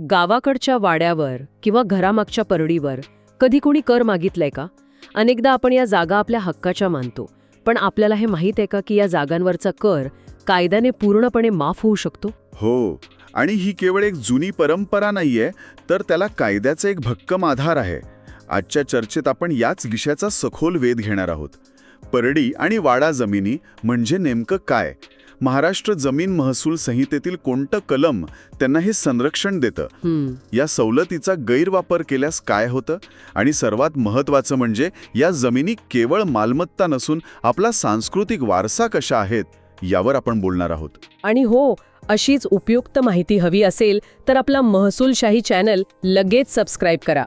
गावाकडच्या वाड्यावर किंवा घरामागच्या परडीवर कधी कोणी कर मागितलाय का? अनेकदा आपण या जागा आपल्या हक्काच्या मानतो, पण आपल्याला हे माहीत आहे का की या जागांवरचा कर कायद्याने पूर्णपणे माफ होऊ शकतो? हो, आणि ही केवळ एक जुनी परंपरा नाहीये, तर त्याला कायद्याचा एक भक्कम आधार आहे. आजच्या चर्चेत आपण याच विषयाचा सखोल वेध घेणार आहोत. परडी आणि वाडा जमिनी म्हणजे नेमकं काय? महाराष्ट्र जमीन महसूल संहितेतील कोणतं कलम त्यांना हे संरक्षण देतं? या सवलतीचा गैरवापर केल्यास काय होतं? आणि सर्वात महत्त्वाचं म्हणजे या जमिनी केवळ मालमत्ता नसून आपला सांस्कृतिक वारसा कशा आहेत यावर आपण बोलणार आहोत. आणि हो, अशीच उपयुक्त माहिती हवी असेल तर आपला महसूलशाही चॅनल लगेच सबस्क्राईब करा.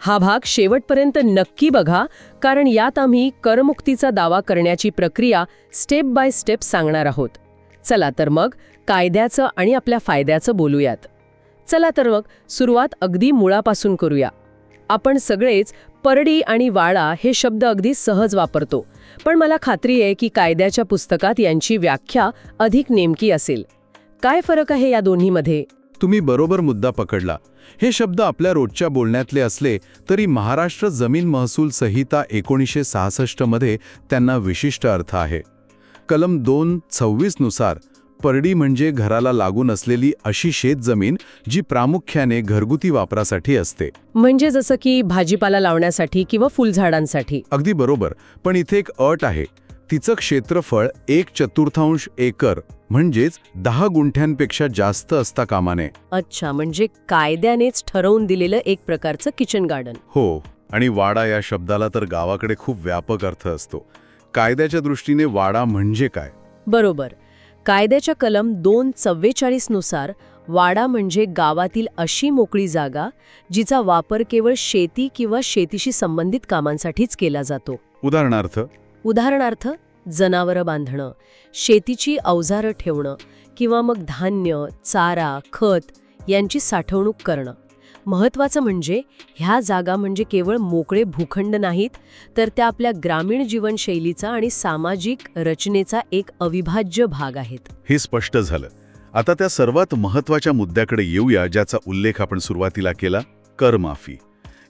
हा भाग शेवटपर्यंत नक्की बघा, कारण यात आम्ही करमुक्तीचा दावा करण्याची प्रक्रिया स्टेप बाय स्टेप सांगणार आहोत. चला तर मग कायद्याचं आणि आपल्या फायद्याचं बोलूयात. चला तर मग सुरुवात अगदी मुळापासून करूया. आपण सगळेच परडी आणि वाडा हे शब्द अगदी सहज वापरतो, पण मला खात्री आहे की कायद्याच्या पुस्तकात यांची व्याख्या अधिक नेमकी असेल. काय फरक आहे या दोन्हीमध्ये? तुम्ही बरोबर मुद्दा पकडला. हे शब्द आपल्या रोजच्या बोलण्यातले असले तरी महाराष्ट्र जमीन महसूल संहिता 1966 मध्ये त्यांना विशिष्ट अर्थ आहे. कलम 226 नुसार परडी म्हणजे घराला लागून असलेली अशी शेतजमीन जी प्रामुख्याने घरगुती वापरासाठी असते. म्हणजे जसं की भाजीपाला लावण्यासाठी किंवा फुलझाडांसाठी. अगदी बरोबर, पण इथे एक अट आहे. तिचं क्षेत्रफळ 1/4 एकर म्हणजेच 10 गुंठ्यांपेक्षा जास्त असता कामा नये. अच्छा, म्हणजे कायद्यानेच ठरवून दिलेलं एक प्रकारचं किचन गार्डन. हो, आणि वाडा या शब्दाला तर गावाकडे खूप व्यापक अर्थ असतो. कायद्याच्या दृष्टीने वाडा म्हणजे काय? बरोबर. कायद्याच्या कलम 244 नुसार वाडा म्हणजे गावातील अशी मोकळी जागा जिचा वापर केवळ शेती किंवा शेतीशी संबंधित कामांसाठीच केला जातो. उदाहरणार्थ जनावरं बांधणं, शेतीची अवजारं ठेवणं किंवा मग धान्य, चारा, खत यांची साठवणूक करणं. महत्त्वाचं म्हणजे ह्या जागा म्हणजे केवळ मोकळे भूखंड नाहीत, तर त्या आपल्या ग्रामीण जीवनशैलीचा आणि सामाजिक रचनेचा एक अविभाज्य भाग आहेत. हे स्पष्ट झालं. आता त्या सर्वात महत्त्वाच्या मुद्द्याकडे येऊया, ज्याचा उल्लेख आपण सुरुवातीला केला, करमाफी.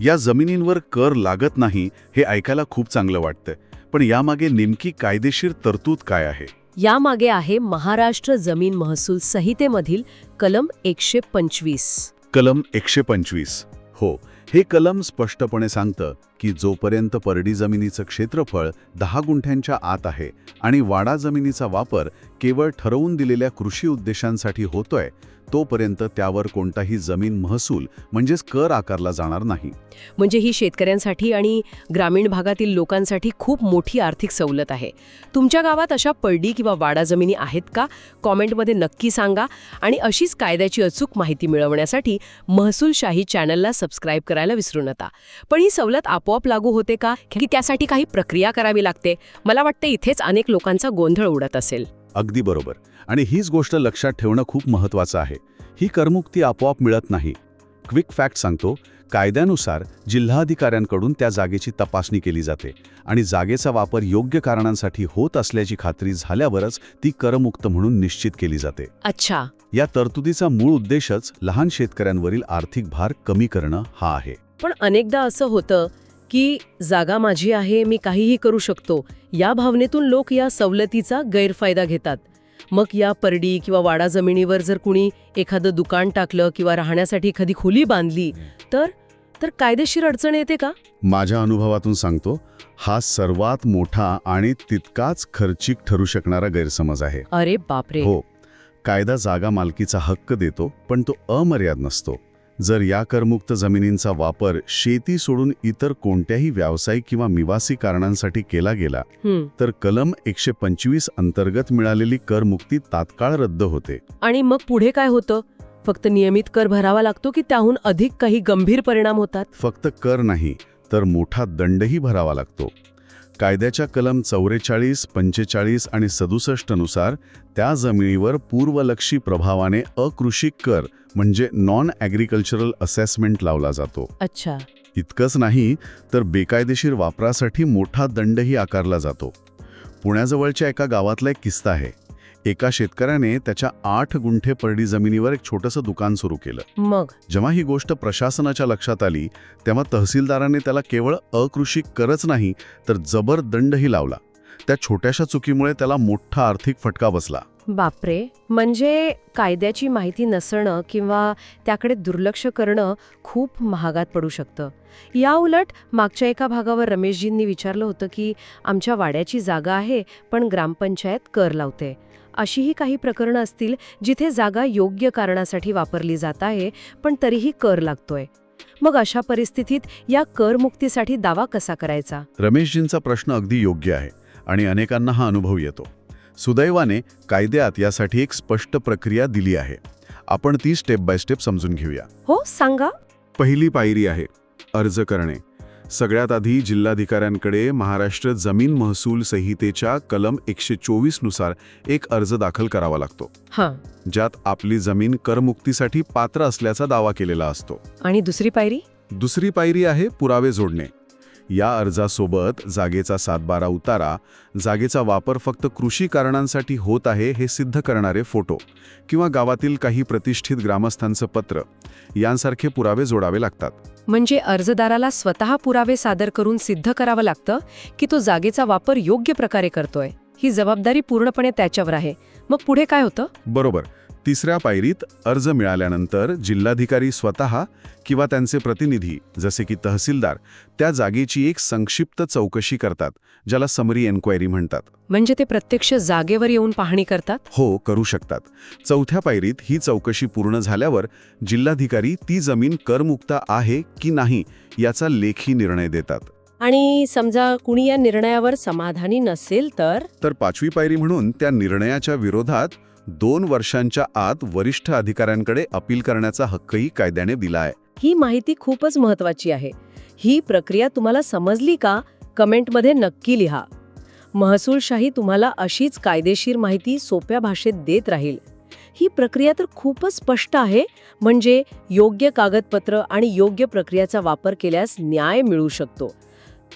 या जमिनींवर कर लागत नाही हे ऐकायला खूप चांगलं वाटतं, पण यामागे नेमकी कायदेशीर तरतूद काय आहे? यामागे आहे महाराष्ट्र जमीन महसूल संहितेमधील कलम 125. कलम 125. हो, हे कलम स्पष्टपणे सांगतं की जोपर्यंत परडी जमिनीचं क्षेत्रफळ 10 गुंठ्यांच्या आत आहे आणि वाडा जमिनीचा वापर केवळ ठरवून दिलेल्या कृषी उद्देशांसाठी होतोय, तोपर्यंत त्यावर कोणताही जमीन महसूल म्हणजेच कर आकारला जाणार नाही. म्हणजे ही शेतकऱ्यांसाठी आणि ग्रामीण भागातील लोकांसाठी खूप मोठी आर्थिक सवलत आहे. तुमच्या गावात अशा परडी किंवा वाडा जमिनी आहेत का? कॉमेंटमध्ये नक्की सांगा. आणि अशीच कायद्याची अचूक माहिती मिळवण्यासाठी महसूलशाही चॅनलला सबस्क्राईब करायला विसरू नका. पण ही सवलत आपोआप लागू होते का, की त्यासाठी काही प्रक्रिया करावी लागते? मला वाटतं इथेच अनेक लोकांचा गोंधळ उडत असेल. अगदी बरोबर, आणि हीच गोष्ट लक्षात ठेवणं खूप महत्त्वाचं आहे. ही करमुक्ती आपोआप मिळत नाही. क्विक फॅक्ट सांगतो, कायद्यानुसार जिल्हाधिकाऱ्यांकडून त्या जागेची तपासणी केली जाते आणि जागेचा वापर योग्य कारणांसाठी होत असल्याची खात्री झाल्यावरच ती करमुक्त म्हणून निश्चित केली जाते. अच्छा. या तरतुदीचा मूळ उद्देशच लहान शेतकऱ्यांवरील आर्थिक भार कमी करणं हा आहे. पण अनेकदा असं होतं की जागा माझी आहे, मी काहीही करू शकतो, या भावनेतून लोक या सवलतीचा गैरफायदा घेतात. मग या परडी किंवा वाडा जमिनीवर जर कुणी एखादं दुकान टाकलं किंवा राहण्यासाठी एखादी खोली बांधली तर कायदेशीर अडचण येते का? माझ्या अनुभवातून सांगतो, हा सर्वात मोठा आणि तितकाच खर्चिक ठरू शकणारा गैरसमज आहे. अरे बापरे. हो, कायदा जागा मालकीचा हक्क देतो, पण तो अमर्याद नसतो. जर या करमुक्त जमिनींचा वापर शेती सोडून इतर कोणत्याही व्यावसायिक किंवा निवासी कारणांसाठी केला गेला तर कलम 125 अंतर्गत मिळालेली करमुक्ती तात्काळ रद्द होते. आणि मग पुढे काय होतं? फक्त नियमित कर भरावा लागतो की त्याहून अधिक काही गंभीर परिणाम होतात? फक्त कर नाही, तर मोठा दंडही भरावा लागतो. कायद्याच्या कलम 44, 45 आणि 67 नुसार त्या जमिनीवर पूर्वलक्षी प्रभावाने अकृषिक कर म्हणजे नॉन ॲग्रिकल्चरल असेसमेंट लावला जातो. अच्छा. इतकंच नाही, तर बेकायदेशीर वापरासाठी मोठा दंडही आकारला जातो. पुण्याजवळच्या एका गावातला एक किस्सा आहे. एका शेतकऱ्याने त्याच्या 8 गुंठे परडी जमिनीवर एक छोटंसं दुकान सुरू केलं. मग जेव्हा ही गोष्ट प्रशासनाच्या लक्षात आली तेव्हा तहसीलदाराने त्याला केवळ अकृषी करच नाही तर जबर दंडही लावला. त्या छोट्याशा चुकीमुळे त्याला मोठा आर्थिक फटका बसला. बापरे, म्हणजे कायद्याची माहिती नसणं किंवा त्याकडे दुर्लक्ष करणं खूप महागात पडू शकतं. या उलट मागच्या एका भागावर रमेशजींनी विचारलं होतं की आमच्या वाड्याची जागा आहे पण ग्रामपंचायत कर लावते. अशीही काही प्रकरणं असतील जिथे जागा योग्य कारणासाठी वापरली जात आहे पण तरीही कर लागतोय. मग अशा परिस्थितीत या करमुक्तीसाठी दावा कसा करायचा? रमेशजींचा प्रश्न अगदी योग्य आहे आणि अनेकांना हा अनुभव येतो. सुदैवाने कायद्यात यासाठी एक स्पष्ट प्रक्रिया दिली आहे. आपण ती स्टेप बाय स्टेप समजून घेऊया. हो, सांगा. पहिली पायरी आहे अर्ज करणे. सगळ्यात आधी जिल्हाधिकाऱ्यांकडे महाराष्ट्र जमीन महसूल संहितेच्या कलम 124 नुसार एक अर्ज दाखल करावा लागतो, हां. ज्यात आपली जमीन करमुक्तीसाठी पात्र असल्याचा दावा केलेला असतो. आणि दुसरी पायरी? दुसरी पायरी आहे पुरावे जोडणे. या अर्जासोबत जागेचा 7/12 उतारा, जागेचा वापर फक्त कृषी कारणांसाठी होत आहे हे सिद्ध करणारे फोटो किंवा गावातील काही प्रतिष्ठित ग्रामस्थांचं पत्र यांसारखे पुरावे जोडावे लागतात. म्हणजे अर्जदाराला स्वतः पुरावे सादर करून सिद्ध करावं लागतं की तो जागेचा वापर योग्य प्रकारे करतोय. ही जबाबदारी पूर्णपणे त्याच्यावर आहे. मग पुढे काय होतं? बरोबर. तिसऱ्या पायरीत अर्ज मिळाल्यानंतर जिल्हाधिकारी स्वतः किंवा त्यांचे प्रतिनिधी जसे की तहसीलदार त्या जागेची एक संक्षिप्त चौकशी करतात, ज्याला समरी एन्क्वायरी म्हणतात. म्हणजे ते प्रत्यक्ष जागेवर येऊन पाहणी करतात? हो, करू शकतात. चौथ्या पायरीत ही चौकशी पूर्ण झाल्यावर जिल्हाधिकारी ती जमीन करमुक्त आहे की नाही याचा लेखी निर्णय देतात. आणि समजा कुणी या निर्णयावर समाधानी नसेल तर? पाचवी पायरी म्हणून त्या निर्णयाच्या विरोधात 2 वर्षांच्या आत वरिष्ठ अधिकाऱ्यांकडे अपील करण्याचा हक्कही कायद्याने दिला आहे. ही माहिती खूपच महत्वाची आहे. ही प्रक्रिया तुम्हाला समजली का? कमेंटमध्ये नक्की लिहा. महसूलशाही तुम्हाला अशीच कायदेशीर माहिती सोप्या भाषेत देत राहील. ही प्रक्रिया तर खूपच स्पष्ट आहे. म्हणजे योग्य कागदपत्र आणि योग्य प्रक्रियाचा वापर केल्यास न्याय मिळू शकतो.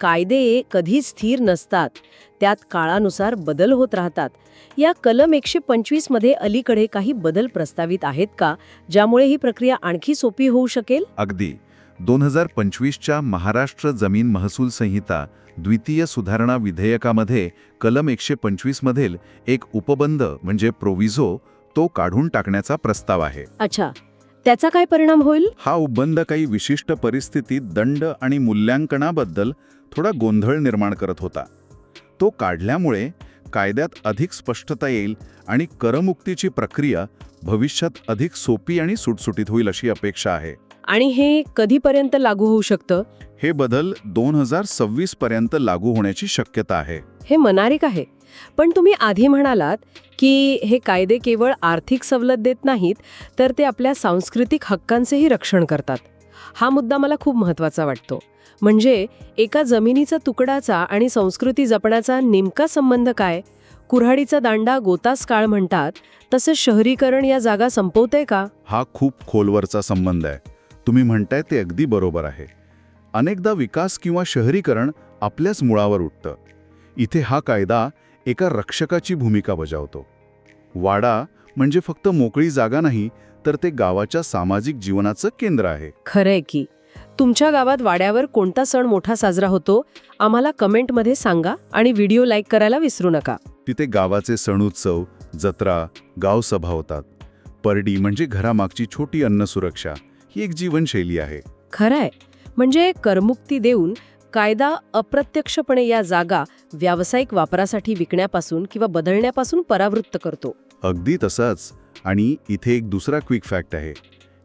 कायदे कधी स्थिर नसतात, त्यात काळानुसार बदल होत राहतात. या कलम 125 मध्ये अलीकडे काही बदल प्रस्तावित आहेत का, ज्यामुळे ही प्रक्रिया आणखी सोपी होऊ शकेल? अगदी. 2025च्या महाराष्ट्र जमीन महसूल संहिता द्वितीय सुधारणा विधेयकामध्ये कलम 125 मधील एक उपबंध म्हणजे प्रोविझो तो काढून टाकण्याचा प्रस्ताव आहे. अच्छा, त्याचा काय परिणाम होईल? हा उपबंध काही विशिष्ट परिस्थितीत दंड आणि मूल्यांकनाबद्दल थोडा गोंधळ निर्माण करत होता. तो काढल्यामुळे कायद्यात अधिक स्पष्टता येईल आणि करमुक्तीची प्रक्रिया भविष्यात अधिक सोपी आणि सुटसुटीत होईल अशी अपेक्षा आहे. आणि हे कधीपर्यंत लागू होऊ शकतं? हे बदल 2026 पर्यंत लागू होण्याची शक्यता आहे. हे मनारिक आहे. पण तुम्ही आधी म्हणालात की हे कायदे केवळ आर्थिक सवलत देत नाहीत तर ते आपल्या सांस्कृतिक हक्कांचेही रक्षण करतात. हा मुद्दा मला खूप महत्त्वाचा वाटतो. म्हणजे एका जमिनीचा तुकडाचा आणि संस्कृती जपण्याचा नेमका संबंध काय? कुऱ्हाडीचा दांडा गोतास काळ म्हणतात, तसं शहरीकरण या जागा संपवतंय का? हा खूप खोलवरचा संबंध आहे. तुम्ही म्हणताय ते अगदी बरोबर आहे. अनेकदा विकास किंवा शहरीकरण आपल्याच मुळावर उठतं. इथे हा कायदा एका रक्षकाची भूमिका बजावतो. वाडा म्हणजे फक्त मोकळी जागा नाही तर ते गावाच्या सामाजिक जीवनाचं केंद्र आहे. खरंय की. तुमच्या गावात वाड्यावर कोणता सण मोठा साजरा होतो? आम्हाला कमेंटमध्ये सांगा आणि व्हिडिओ लाईक करायला विसरू नका. तिथे गावाचे सणउत्सव, जत्रा, गावसभा होतात. परडी म्हणजे घरामागची छोटी अन्न सुरक्षा ही एक जीवनशैली आहे. खरंय. म्हणजे करमुक्ती देऊन कायदा अप्रत्यक्षपणे या जागा व्यावसायिक वापरासाठी विकण्यापासून किंवा बदलण्यापासून परावृत्त करतो. अगदी तसंच. आणि इथे एक दुसरा क्विक फॅक्ट आहे.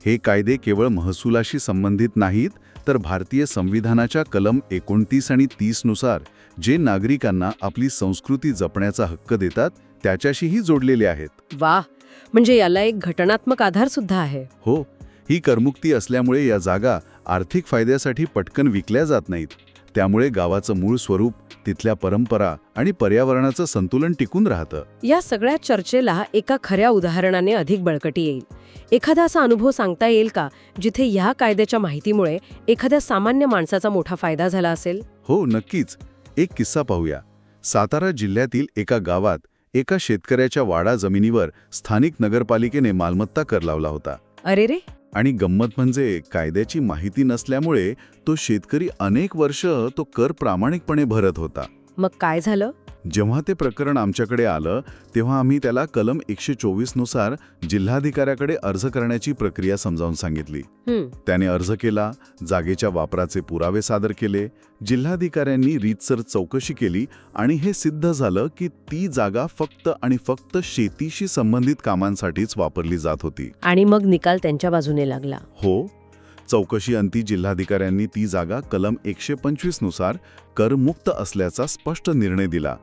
हे कायदे केवळ महसुलाशी संबंधित नाहीत तर भारतीय संविधानाच्या कलम 29 आणि 30 नुसार जे नागरिकांना आपली संस्कृती जपण्याचा हक्क देतात त्याच्याशीही जोडलेले आहेत. वाह, म्हणजे याला एक घटनात्मक आधार सुद्धा आहे. हो, ही करमुक्ती असल्यामुळे या जागा आर्थिक फायद्यासाठी पटकन विकल्या जात नाहीत. त्यामुळे गावाचं मूळ स्वरूप, तिथल्या परंपरा आणि पर्यावरणाचं संतुलन टिकून राहतं. या सगळ्या चर्चेला एका खऱ्या उदाहरणाने अधिक बळकटी येईल. एखादा असा अनुभव सांगता येईल का जिथे ह्या कायद्याच्या माहितीमुळे एखाद्या सामान्य माणसाचा मोठा फायदा झाला असेल? हो, नक्कीच. एक किस्सा पाहूया. सातारा जिल्ह्यातील एका गावात एका शेतकऱ्याच्या वाडा जमिनीवर स्थानिक नगरपालिकेने मालमत्ता कर लावला होता. अरे रे. आणि गंमत म्हणजे कायद्याची माहिती नसल्यामुळे तो शेतकरी अनेक वर्ष तो कर प्रामाणिकपणे भरत होता. मग काय झालं? जेव्हा ते प्रकरण आमच्याकडे आलं तेव्हा आम्ही त्याला कलम 124 नुसार जिल्हाधिकाऱ्याकडे अर्ज करण्याची प्रक्रिया समजावून सांगितली. त्याने अर्ज केला, जागेच्या वापराचे पुरावे सादर केले, जिल्हाधिकाऱ्यांनी रीतसर चौकशी केली आणि हे सिद्ध झालं की ती जागा फक्त आणि फक्त शेतीशी संबंधित कामांसाठीच वापरली जात होती. आणि मग निकाल त्यांच्या बाजूने लागला. हो, चौकशी अंती जिल्हाधिकाऱ्यांनी ती जागा कलम 125 नुसार करमुक्त असल्याचा स्पष्ट निर्णय दिला.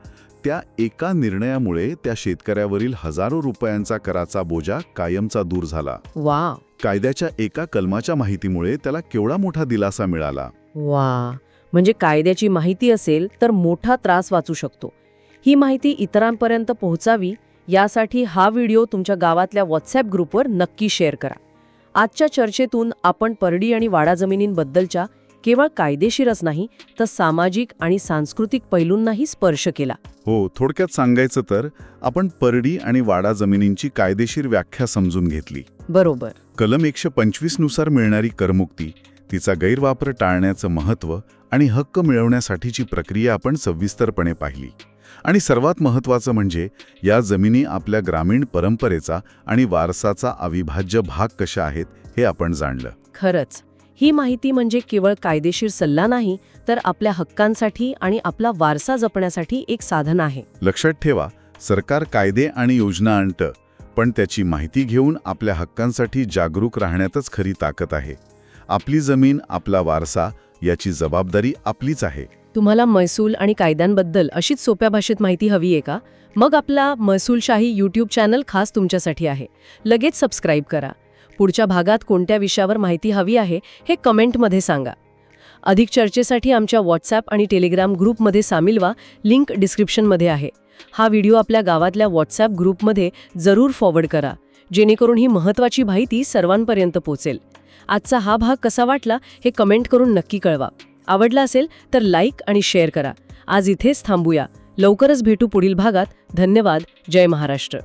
त्या एका निर्णयामुळे त्या शेतकऱ्यावरील हजारो रुपयांचा कराचा बोजा कायमचा दूर झाला. वा. कायद्याच्या एका कलमाच्या माहितीमुळे त्याला केवढा मोठा दिलासा मिळाला. वा. म्हणजे कायद्याची माहिती असेल तर मोठा त्रास वाचू शकतो. ही माहिती इतरांपर्यंत पोहोचावी यासाठी हा व्हिडिओ तुमच्या गावातल्या व्हॉट्सॲप ग्रुपवर नक्की शेअर करा. आजच्या चर्चेतून आपण परडी आणि वाडा जमिनींबद्दलच्या केवळ कायदेशीरच नाही तर सामाजिक आणि सांस्कृतिक पैलूंनाही स्पर्श केला. हो, थोडक्यात सांगायचं तर आपण परडी आणि वाडा जमिनींची कायदेशीर व्याख्या समजून घेतली. बरोबर. कलम 125 नुसार मिळणारी करमुक्ती, तिचा गैरवापर टाळण्याचं महत्त्व आणि हक्क मिळवण्यासाठीची प्रक्रिया आपण सविस्तरपणे पाहिली. आणि सर्वात महत्त्वाचं म्हणजे या जमिनी आपल्या ग्रामीण परंपरेचा आणि वारसाचा अविभाज्य भाग कशा आहेत हे आपण जाणलं. खरंच ही माहिती म्हणजे केवळ कायदेशीर सल्ला नाही तर आपल्या हक्कांसाठी आणि आपला वारसा जपण्यासाठी एक साधन आहे. लक्षात ठेवा, सरकार कायदे आणि योजना आणतं, पण त्याची माहिती घेऊन आपल्या हक्कांसाठी जागरूक राहण्यातच खरी ताकद आहे. आपली जमीन, आपला वारसा याची जबाबदारी आपलीच आहे. तुम्हाला महसूल आणि कायद्यांबद्दल अशीच सोप्या भाषेत माहिती हवी आहे का? मग आपला महसूलशाही यूट्यूब चॅनल खास तुमच्यासाठी आहे. लगेच सबस्क्राईब करा. पुढच्या भागात कोणत्या विषयावर माहिती हवी आहे हे कमेंटमध्ये सांगा. अधिक चर्चेसाठी आमच्या व्हॉट्सॲप आणि टेलिग्राम ग्रुपमध्ये सामील व्हा. लिंक डिस्क्रिप्शनमध्ये आहे. हा व्हिडिओ आपल्या गावातल्या व्हॉट्सॲप ग्रुपमध्ये जरूर फॉरवर्ड करा, जेणेकरून ही महत्त्वाची माहिती सर्वांपर्यंत पोहोचेल. आजचा हा भाग कसा वाटला हे कमेंट करून नक्की कळवा. आवडला असेल तर लाईक आणि शेअर करा. आज इथेच थांबूया. लवकरच भेटू पुढील भागात. धन्यवाद. जय महाराष्ट्र.